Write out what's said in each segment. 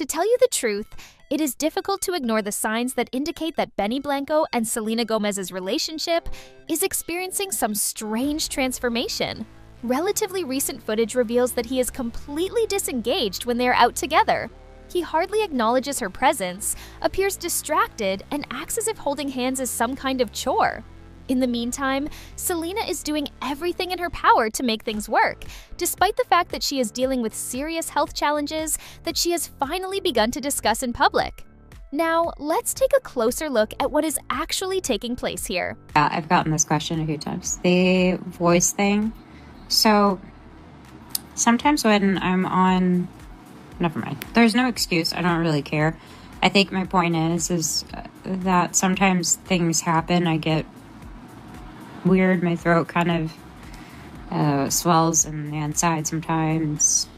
To tell you the truth, it is difficult to ignore the signs that indicate that Benny Blanco and Selena Gomez's relationship is experiencing some strange transformation. Relatively recent footage reveals that he is completely disengaged when they are out together. He hardly acknowledges her presence, appears distracted, and acts as if holding hands is some kind of chore. In the meantime, Selena is doing everything in her power to make things work, despite the fact that she is dealing with serious health challenges that she has finally begun to discuss in public. Now, let's take a closer look at what is actually taking place here. Yeah, I've gotten this question a few times. The voice thing. So, sometimes when I'm on... Never mind. There's no excuse. I don't really care. I think my point is that sometimes things happen. I get weird. My throat kind of swells on the inside sometimes.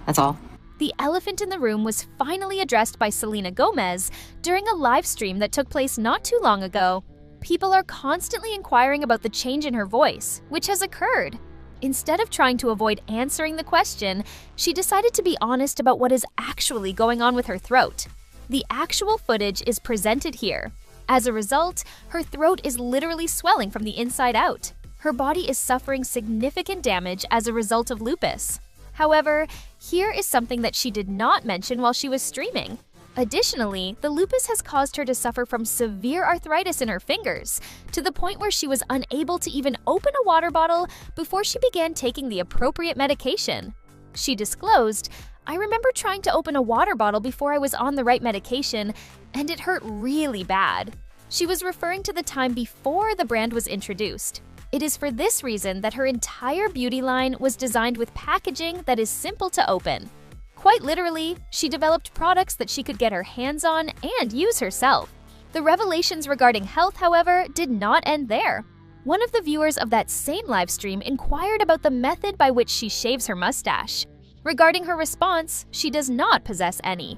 That's all. The elephant in the room was finally addressed by Selena Gomez during a live stream that took place not too long ago. People are constantly inquiring about the change in her voice, which has occurred. Instead of trying to avoid answering the question, she decided to be honest about what is actually going on with her throat. The actual footage is presented here. As a result, her throat is literally swelling from the inside out. Her body is suffering significant damage as a result of lupus. However, here is something that she did not mention while she was streaming. Additionally, the lupus has caused her to suffer from severe arthritis in her fingers, to the point where she was unable to even open a water bottle before she began taking the appropriate medication. She disclosed, "I remember trying to open a water bottle before I was on the right medication, and it hurt really bad." She was referring to the time before the brand was introduced. It is for this reason that her entire beauty line was designed with packaging that is simple to open. Quite literally, she developed products that she could get her hands on and use herself. The revelations regarding health, however, did not end there. One of the viewers of that same live stream inquired about the method by which she shaves her mustache. Regarding her response, she does not possess any.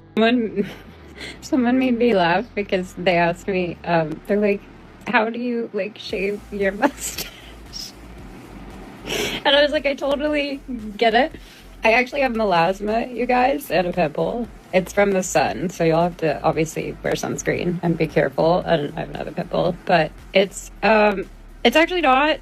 Someone made me laugh because they asked me, they're like, "How do you shave your mustache?" And I was like, I totally get it. I actually have melasma, you guys, and a pimple. It's from the sun, so you'll have to obviously wear sunscreen and be careful. And I have another pimple, but it's actually not.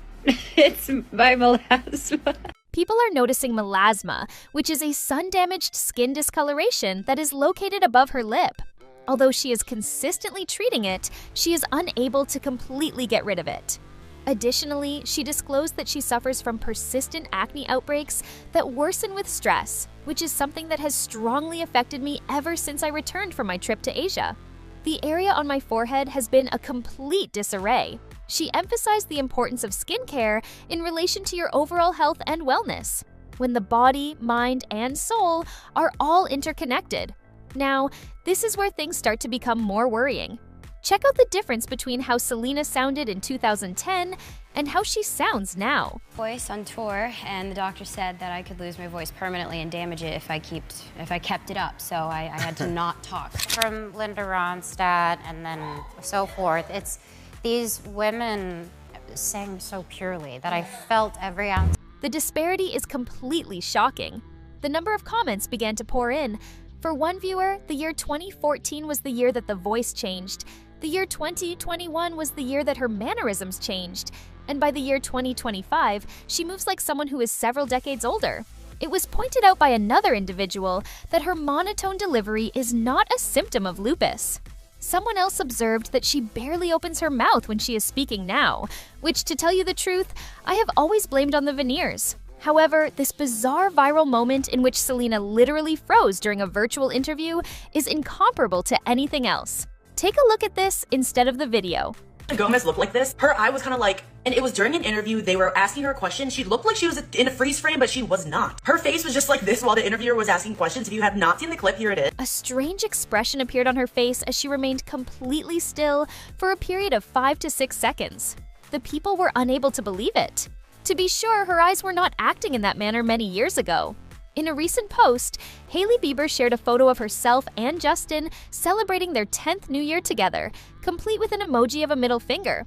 It's my melasma. People are noticing melasma, which is a sun-damaged skin discoloration that is located above her lip. Although she is consistently treating it, she is unable to completely get rid of it. Additionally, she disclosed that she suffers from persistent acne outbreaks that worsen with stress, which is something that has strongly affected me ever since I returned from my trip to Asia. The area on my forehead has been a complete disarray. She emphasized the importance of skincare in relation to your overall health and wellness, when the body, mind, and soul are all interconnected. Now, this is where things start to become more worrying. Check out the difference between how Selena sounded in 2010 and how she sounds now. Voice on tour, and the doctor said that I could lose my voice permanently and damage it if I kept it up. So I had to not talk. From Linda Ronstadt and then so forth, it's these women sang so purely that I felt every ounce. The disparity is completely shocking. The number of comments began to pour in. For one viewer, the year 2014 was the year that the voice changed. The year 2021 was the year that her mannerisms changed. And by the year 2025, she moves like someone who is several decades older. It was pointed out by another individual that her monotone delivery is not a symptom of lupus. Someone else observed that she barely opens her mouth when she is speaking now, which, to tell you the truth, I have always blamed on the veneers. However, this bizarre viral moment in which Selena literally froze during a virtual interview is incomparable to anything else. Take a look at this instead of the video. Gomez looked like this. Her eye was kind of like, and it was during an interview, they were asking her a question. She looked like she was in a freeze frame, but she was not. Her face was just like this while the interviewer was asking questions. If you have not seen the clip, here it is. A strange expression appeared on her face as she remained completely still for a period of 5 to 6 seconds. The people were unable to believe it. To be sure, her eyes were not acting in that manner many years ago. In a recent post, Hailey Bieber shared a photo of herself and Justin celebrating their 10th New Year together, complete with an emoji of a middle finger.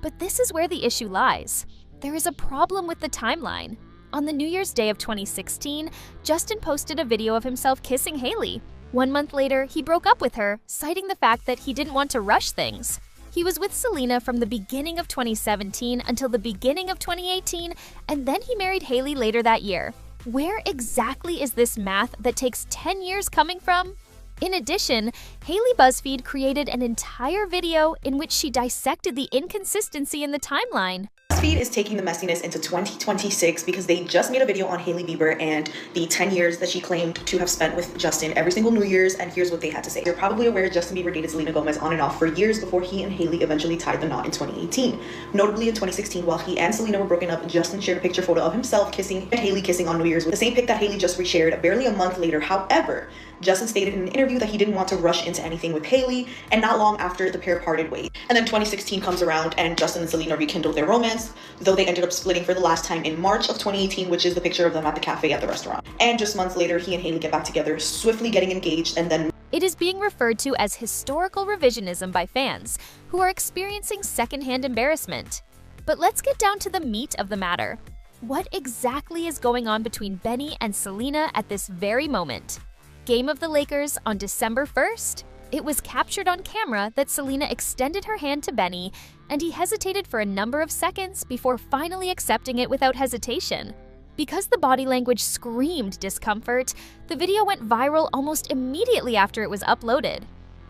But this is where the issue lies. There is a problem with the timeline. On the New Year's Day of 2016, Justin posted a video of himself kissing Hailey. 1 month later, he broke up with her, citing the fact that he didn't want to rush things. He was with Selena from the beginning of 2017 until the beginning of 2018, and then he married Hailey later that year. Where exactly is this math that takes 10 years coming from? In addition, Hailey BuzzFeed created an entire video in which she dissected the inconsistency in the timeline. BuzzFeed is taking the messiness into 2026 because they just made a video on Hailey Bieber and the 10 years that she claimed to have spent with Justin every single New Year's, and here's what they had to say. You're probably aware Justin Bieber dated Selena Gomez on and off for years before he and Hailey eventually tied the knot in 2018. Notably in 2016, while he and Selena were broken up, Justin shared a picture photo of himself kissing and Hailey kissing on New Year's, with the same pic that Hailey just reshared barely a month later. However, Justin stated in an interview that he didn't want to rush into anything with Hailey, and not long after, the pair parted ways. And then 2016 comes around and Justin and Selena rekindled their romance, though they ended up splitting for the last time in March of 2018, which is the picture of them at the cafe at the restaurant. And just months later, he and Hailey get back together, swiftly getting engaged, and then It is being referred to as historical revisionism by fans, who are experiencing secondhand embarrassment. But let's get down to the meat of the matter. What exactly is going on between Benny and Selena at this very moment? Game of the Lakers on December 1st? It was captured on camera that Selena extended her hand to Benny, and he hesitated for a number of seconds before finally accepting it without hesitation. Because the body language screamed discomfort, the video went viral almost immediately after it was uploaded.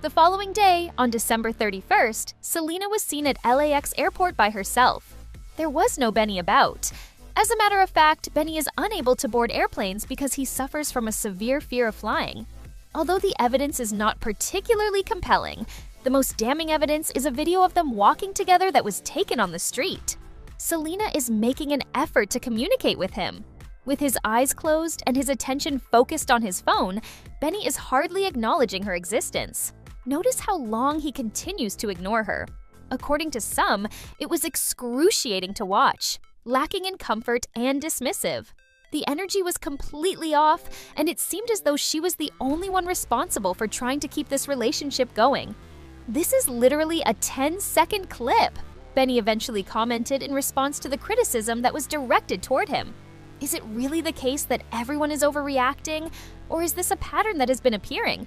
The following day, on December 31st, Selena was seen at LAX airport by herself. There was no Benny about. As a matter of fact, Benny is unable to board airplanes because he suffers from a severe fear of flying. Although the evidence is not particularly compelling, the most damning evidence is a video of them walking together that was taken on the street. Selena is making an effort to communicate with him. With his eyes closed and his attention focused on his phone, Benny is hardly acknowledging her existence. Notice how long he continues to ignore her. According to some, it was excruciating to watch, lacking in comfort and dismissive. The energy was completely off, and it seemed as though she was the only one responsible for trying to keep this relationship going. This is literally a 10-second clip, Benny eventually commented in response to the criticism that was directed toward him. Is it really the case that everyone is overreacting, or is this a pattern that has been appearing?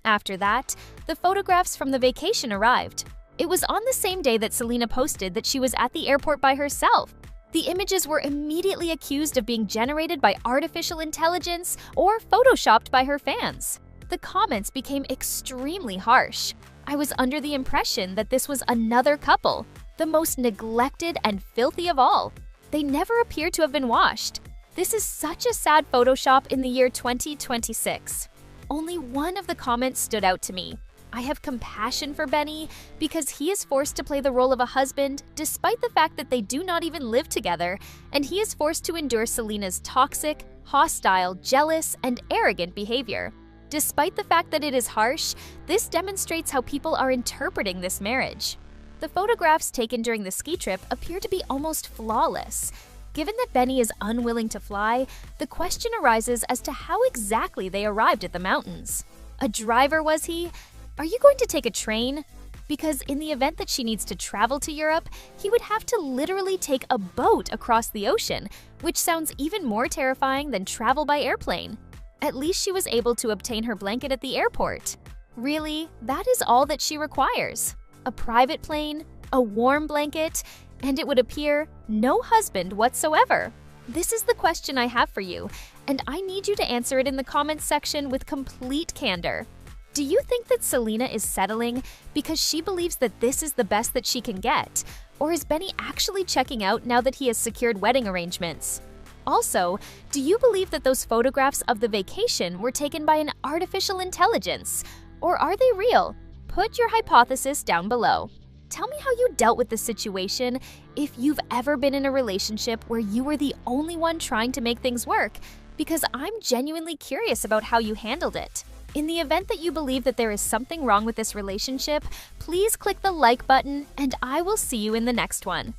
After that, the photographs from the vacation arrived. It was on the same day that Selena posted that she was at the airport by herself. The images were immediately accused of being generated by artificial intelligence or photoshopped by her fans. The comments became extremely harsh. I was under the impression that this was another couple, the most neglected and filthy of all. They never appear to have been washed. This is such a sad Photoshop in the year 2026. Only one of the comments stood out to me. I have compassion for Benny because he is forced to play the role of a husband despite the fact that they do not even live together, and he is forced to endure Selena's toxic, hostile, jealous, and arrogant behavior. Despite the fact that it is harsh, this demonstrates how people are interpreting this marriage. The photographs taken during the ski trip appear to be almost flawless. Given that Benny is unwilling to fly, the question arises as to how exactly they arrived at the mountains. A driver, was he? Are you going to take a train? Because in the event that she needs to travel to Europe, he would have to literally take a boat across the ocean, which sounds even more terrifying than travel by airplane. At least she was able to obtain her blanket at the airport. Really, that is all that she requires. A private plane, a warm blanket, and it would appear no husband whatsoever. This is the question I have for you, and I need you to answer it in the comments section with complete candor. Do you think that Selena is settling because she believes that this is the best that she can get? Or is Benny actually checking out now that he has secured wedding arrangements? Also, do you believe that those photographs of the vacation were taken by an artificial intelligence? Or are they real? Put your hypothesis down below. Tell me how you dealt with the situation if you've ever been in a relationship where you were the only one trying to make things work, because I'm genuinely curious about how you handled it. In the event that you believe that there is something wrong with this relationship, please click the like button, and I will see you in the next one.